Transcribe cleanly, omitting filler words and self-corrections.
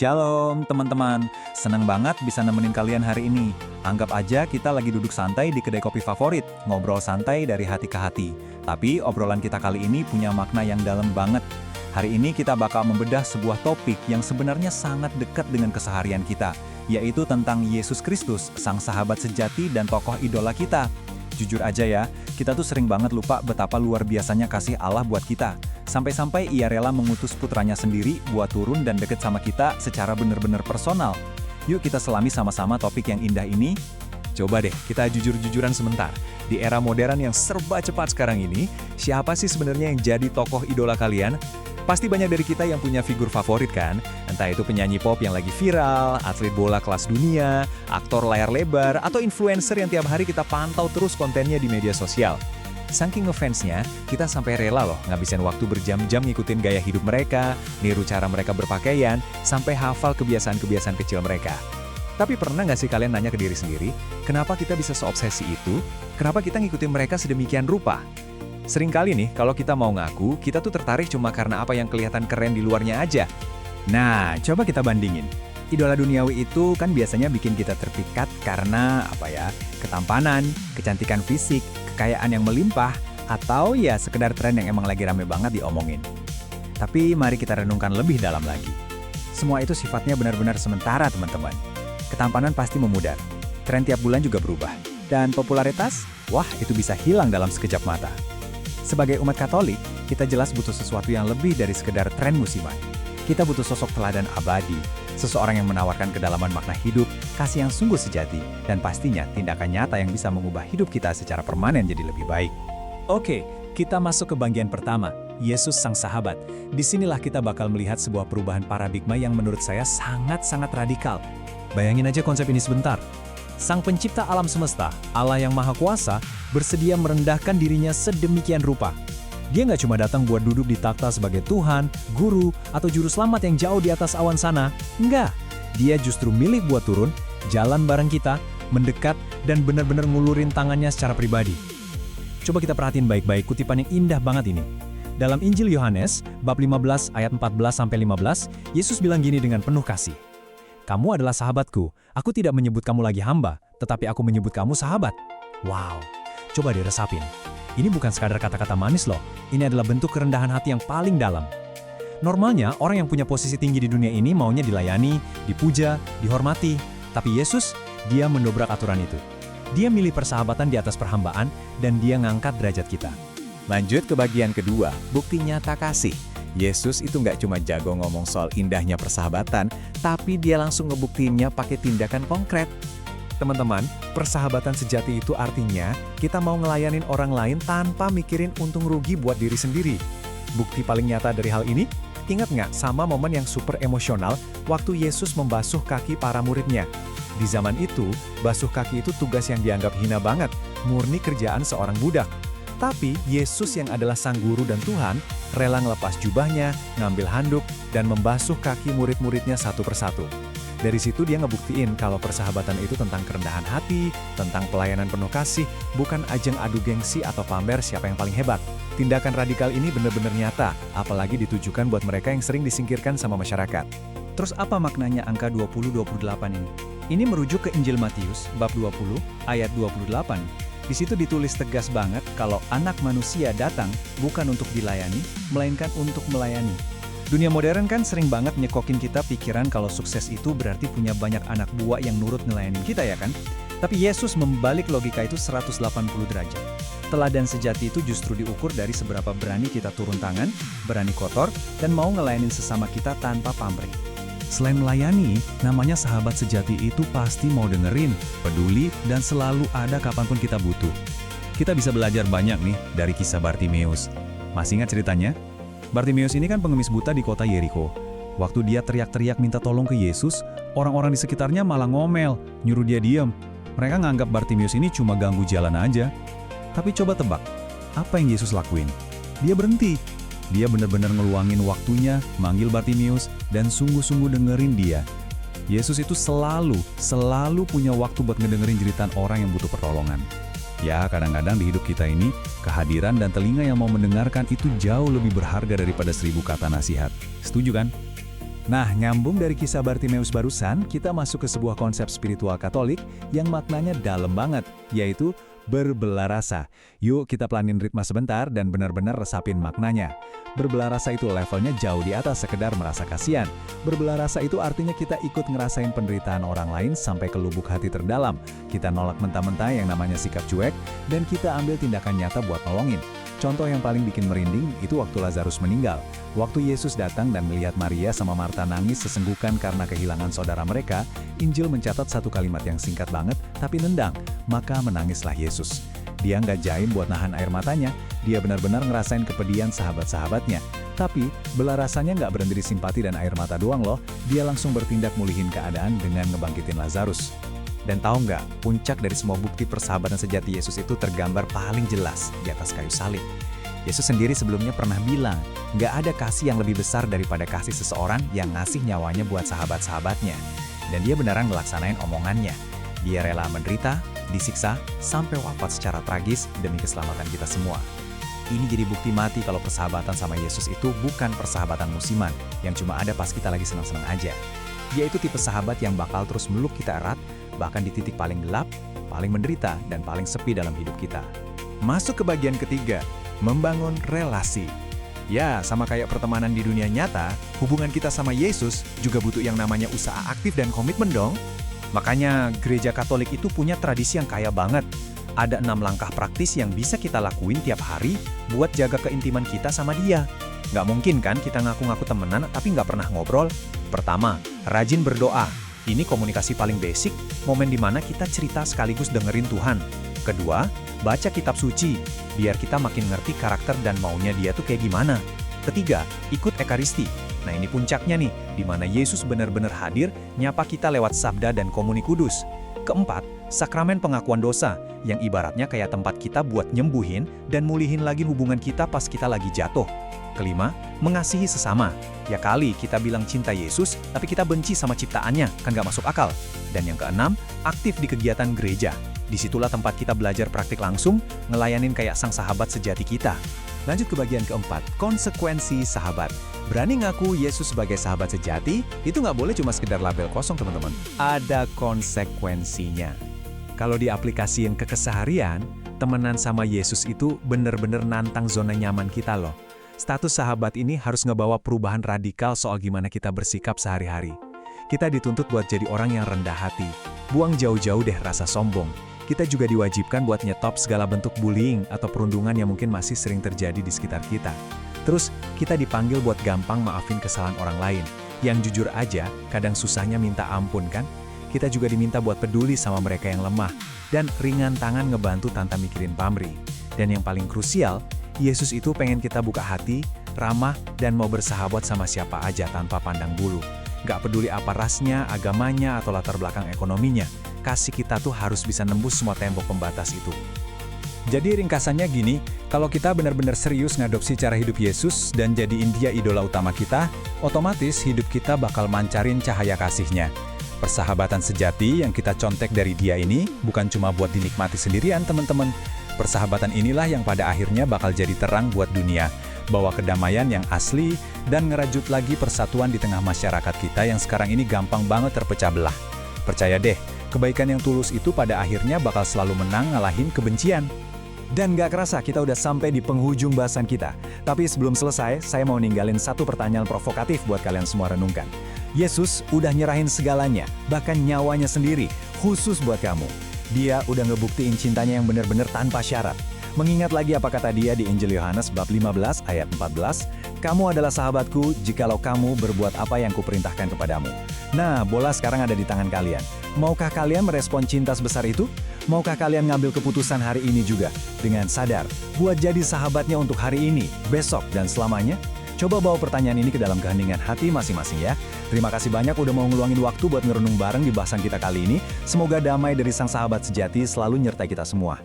Shalom teman-teman, senang banget bisa nemenin kalian hari ini. Anggap aja kita lagi duduk santai di kedai kopi favorit, ngobrol santai dari hati ke hati. Tapi obrolan kita kali ini punya makna yang dalam banget. Hari ini kita bakal membedah sebuah topik yang sebenarnya sangat dekat dengan keseharian kita, yaitu tentang Yesus Kristus, sang sahabat sejati dan tokoh idola kita. Jujur aja ya, kita tuh sering banget lupa betapa luar biasanya kasih Allah buat kita. Sampai-sampai ia rela mengutus putranya sendiri buat turun dan deket sama kita secara bener-bener personal. Yuk kita selami sama-sama topik yang indah ini. Coba deh, kita jujur-jujuran sebentar. Di era modern yang serba cepat sekarang ini, siapa sih sebenarnya yang jadi tokoh idola kalian? Pasti banyak dari kita yang punya figur favorit kan? Entah itu penyanyi pop yang lagi viral, atlet bola kelas dunia, aktor layar lebar, atau influencer yang tiap hari kita pantau terus kontennya di media sosial. Saking ngefansnya, kita sampai rela loh ngabisin waktu berjam-jam ngikutin gaya hidup mereka, niru cara mereka berpakaian, sampai hafal kebiasaan-kebiasaan kecil mereka. Tapi pernah nggak sih kalian nanya ke diri sendiri, kenapa kita bisa seobsesi itu? Kenapa kita ngikutin mereka sedemikian rupa? Seringkali nih, kalau kita mau ngaku, kita tuh tertarik cuma karena apa yang kelihatan keren di luarnya aja. Nah, coba kita bandingin. Idola duniawi itu kan biasanya bikin kita terpikat karena ketampanan, kecantikan fisik, kekayaan yang melimpah, atau ya sekedar tren yang emang lagi rame banget diomongin. Tapi mari kita renungkan lebih dalam lagi. Semua itu sifatnya benar-benar sementara, teman-teman. Ketampanan pasti memudar, tren tiap bulan juga berubah, dan popularitas, wah itu bisa hilang dalam sekejap mata. Sebagai umat Katolik, kita jelas butuh sesuatu yang lebih dari sekedar tren musiman. Kita butuh sosok teladan abadi, seseorang yang menawarkan kedalaman makna hidup, kasih yang sungguh sejati, dan pastinya tindakan nyata yang bisa mengubah hidup kita secara permanen jadi lebih baik. Oke, kita masuk ke bagian pertama, Yesus sang sahabat. Disinilah kita bakal melihat sebuah perubahan paradigma yang menurut saya sangat-sangat radikal. Bayangin aja konsep ini sebentar. Sang pencipta alam semesta, Allah yang Maha Kuasa, bersedia merendahkan dirinya sedemikian rupa. Dia nggak cuma datang buat duduk di takhta sebagai Tuhan, Guru, atau Juru Selamat yang jauh di atas awan sana. Enggak, dia justru milih buat turun, jalan bareng kita, mendekat, dan benar-benar ngulurin tangannya secara pribadi. Coba kita perhatiin baik-baik kutipan yang indah banget ini. Dalam Injil Yohanes, bab 15 ayat 14-15, Yesus bilang gini dengan penuh kasih. Kamu adalah sahabatku, aku tidak menyebut kamu lagi hamba, tetapi aku menyebut kamu sahabat. Wow, coba diresapin. Ini bukan sekadar kata-kata manis loh, ini adalah bentuk kerendahan hati yang paling dalam. Normalnya, orang yang punya posisi tinggi di dunia ini maunya dilayani, dipuja, dihormati. Tapi Yesus, dia mendobrak aturan itu. Dia milih persahabatan di atas perhambaan, dan dia ngangkat derajat kita. Lanjut ke bagian kedua, bukti nyata kasih. Yesus itu nggak cuma jago ngomong soal indahnya persahabatan, tapi dia langsung ngebuktiinnya pakai tindakan konkret. Teman-teman, persahabatan sejati itu artinya kita mau ngelayanin orang lain tanpa mikirin untung rugi buat diri sendiri. Bukti paling nyata dari hal ini, ingat nggak sama momen yang super emosional waktu Yesus membasuh kaki para muridnya? Di zaman itu, basuh kaki itu tugas yang dianggap hina banget, murni kerjaan seorang budak. Tapi Yesus yang adalah sang guru dan Tuhan, rela ngelepas jubahnya, ngambil handuk, dan membasuh kaki murid-muridnya satu persatu. Dari situ dia ngebuktiin kalau persahabatan itu tentang kerendahan hati, tentang pelayanan penuh kasih, bukan ajang adu gengsi atau pamer siapa yang paling hebat. Tindakan radikal ini benar-benar nyata, apalagi ditujukan buat mereka yang sering disingkirkan sama masyarakat. Terus apa maknanya angka 20-28 ini? Ini merujuk ke Injil Matius, bab 20, ayat 28. Di situ ditulis tegas banget kalau anak manusia datang bukan untuk dilayani, melainkan untuk melayani. Dunia modern kan sering banget nyekokin kita pikiran kalau sukses itu berarti punya banyak anak buah yang nurut ngelayanin kita ya kan? Tapi Yesus membalik logika itu 180 derajat. Teladan sejati itu justru diukur dari seberapa berani kita turun tangan, berani kotor, dan mau ngelayanin sesama kita tanpa pamrih. Selain melayani, namanya sahabat sejati itu pasti mau dengerin, peduli, dan selalu ada kapanpun kita butuh. Kita bisa belajar banyak nih dari kisah Bartimeus. Masih ingat ceritanya? Bartimeus ini kan pengemis buta di kota Yeriko. Waktu dia teriak-teriak minta tolong ke Yesus, orang-orang di sekitarnya malah ngomel, nyuruh dia diam. Mereka nganggap Bartimeus ini cuma ganggu jalan aja. Tapi coba tebak, apa yang Yesus lakuin? Dia berhenti. Dia benar-benar ngeluangin waktunya, manggil Bartimeus, dan sungguh-sungguh dengerin dia. Yesus itu selalu punya waktu buat ngedengerin jeritan orang yang butuh pertolongan. Ya, kadang-kadang di hidup kita ini, kehadiran dan telinga yang mau mendengarkan itu jauh lebih berharga daripada 1000 kata nasihat. Setuju kan? Nah, nyambung dari kisah Bartimeus barusan, kita masuk ke sebuah konsep spiritual Katolik yang maknanya dalam banget, yaitu berbelah rasa. Yuk kita pelanin ritme sebentar dan benar-benar resapin maknanya. Berbelah rasa itu levelnya jauh di atas sekedar merasa kasihan. Berbelah rasa itu artinya kita ikut ngerasain penderitaan orang lain sampai ke lubuk hati terdalam. Kita nolak mentah-mentah yang namanya sikap cuek, dan kita ambil tindakan nyata buat nolongin. Contoh yang paling bikin merinding itu waktu Lazarus meninggal. Waktu Yesus datang dan melihat Maria sama Marta nangis sesenggukan karena kehilangan saudara mereka, Injil mencatat satu kalimat yang singkat banget, tapi nendang, maka menangislah Yesus. Dia nggak jaim buat nahan air matanya, dia benar-benar ngerasain kepedihan sahabat-sahabatnya. Tapi, belah rasanya nggak berhenti di simpati dan air mata doang loh, dia langsung bertindak mulihin keadaan dengan ngebangkitin Lazarus. Dan tahu nggak, puncak dari semua bukti persahabatan sejati Yesus itu tergambar paling jelas di atas kayu salib. Yesus sendiri sebelumnya pernah bilang, nggak ada kasih yang lebih besar daripada kasih seseorang yang ngasih nyawanya buat sahabat-sahabatnya. Dan dia beneran ngelaksanain omongannya. Dia rela menderita, disiksa, sampai wafat secara tragis demi keselamatan kita semua. Ini jadi bukti mati kalau persahabatan sama Yesus itu bukan persahabatan musiman, yang cuma ada pas kita lagi senang-senang aja. Dia itu tipe sahabat yang bakal terus meluk kita erat, bahkan di titik paling gelap, paling menderita, dan paling sepi dalam hidup kita. Masuk ke bagian ketiga, membangun relasi. Ya, sama kayak pertemanan di dunia nyata, hubungan kita sama Yesus juga butuh yang namanya usaha aktif dan komitmen dong. Makanya gereja Katolik itu punya tradisi yang kaya banget. Ada 6 langkah praktis yang bisa kita lakuin tiap hari buat jaga keintiman kita sama dia. Nggak mungkin kan kita ngaku-ngaku temenan tapi nggak pernah ngobrol? Pertama, rajin berdoa. Ini komunikasi paling basic, momen di mana kita cerita sekaligus dengerin Tuhan. Kedua, baca kitab suci, biar kita makin ngerti karakter dan maunya dia tuh kayak gimana. Ketiga, ikut Ekaristi. Nah ini puncaknya nih, di mana Yesus benar-benar hadir, nyapa kita lewat sabda dan komuni kudus. Keempat, sakramen pengakuan dosa, yang ibaratnya kayak tempat kita buat nyembuhin dan mulihin lagi hubungan kita pas kita lagi jatuh. Kelima, mengasihi sesama. Ya kali kita bilang cinta Yesus, tapi kita benci sama ciptaannya, kan gak masuk akal. Dan yang keenam, aktif di kegiatan gereja. Disitulah tempat kita belajar praktik langsung, ngelayanin kayak sang sahabat sejati kita. Lanjut ke bagian keempat, konsekuensi sahabat. Berani ngaku Yesus sebagai sahabat sejati, itu nggak boleh cuma sekedar label kosong teman-teman. Ada konsekuensinya. Kalau diaplikasiin ke keseharian, temenan sama Yesus itu bener-bener nantang zona nyaman kita loh. Status sahabat ini harus ngebawa perubahan radikal soal gimana kita bersikap sehari-hari. Kita dituntut buat jadi orang yang rendah hati. Buang jauh-jauh deh rasa sombong. Kita juga diwajibkan buat nyetop segala bentuk bullying atau perundungan yang mungkin masih sering terjadi di sekitar kita. Terus, kita dipanggil buat gampang maafin kesalahan orang lain. Yang jujur aja, kadang susahnya minta ampun kan? Kita juga diminta buat peduli sama mereka yang lemah. Dan ringan tangan ngebantu tanpa mikirin pamrih. Dan yang paling krusial, Yesus itu pengen kita buka hati, ramah, dan mau bersahabat sama siapa aja tanpa pandang bulu. Gak peduli apa rasnya, agamanya, atau latar belakang ekonominya. Kasih kita tuh harus bisa nembus semua tembok pembatas itu. Jadi ringkasannya gini, kalau kita benar-benar serius ngadopsi cara hidup Yesus dan jadiin dia idola utama kita, otomatis hidup kita bakal mancarin cahaya kasihnya. Persahabatan sejati yang kita contek dari dia ini bukan cuma buat dinikmati sendirian teman-teman. Persahabatan inilah yang pada akhirnya bakal jadi terang buat dunia, bawa kedamaian yang asli, dan ngerajut lagi persatuan di tengah masyarakat kita yang sekarang ini gampang banget terpecah belah. Percaya deh, kebaikan yang tulus itu pada akhirnya bakal selalu menang ngalahin kebencian. Dan gak kerasa kita udah sampai di penghujung bahasan kita. Tapi sebelum selesai, saya mau ninggalin satu pertanyaan provokatif buat kalian semua renungkan. Yesus udah nyerahin segalanya, bahkan nyawanya sendiri, khusus buat kamu. Dia udah ngebuktiin cintanya yang benar-benar tanpa syarat. Mengingat lagi apa kata dia di Injil Yohanes bab 15 ayat 14, "Kamu adalah sahabatku jikalau kamu berbuat apa yang kuperintahkan kepadamu." Nah, bola sekarang ada di tangan kalian. Maukah kalian merespon cinta sebesar itu? Maukah kalian ngambil keputusan hari ini juga? Dengan sadar, buat jadi sahabatnya untuk hari ini, besok, dan selamanya? Coba bawa pertanyaan ini ke dalam keheningan hati masing-masing ya. Terima kasih banyak udah mau ngeluangin waktu buat ngerenung bareng di bahasan kita kali ini. Semoga damai dari sang sahabat sejati selalu nyertai kita semua.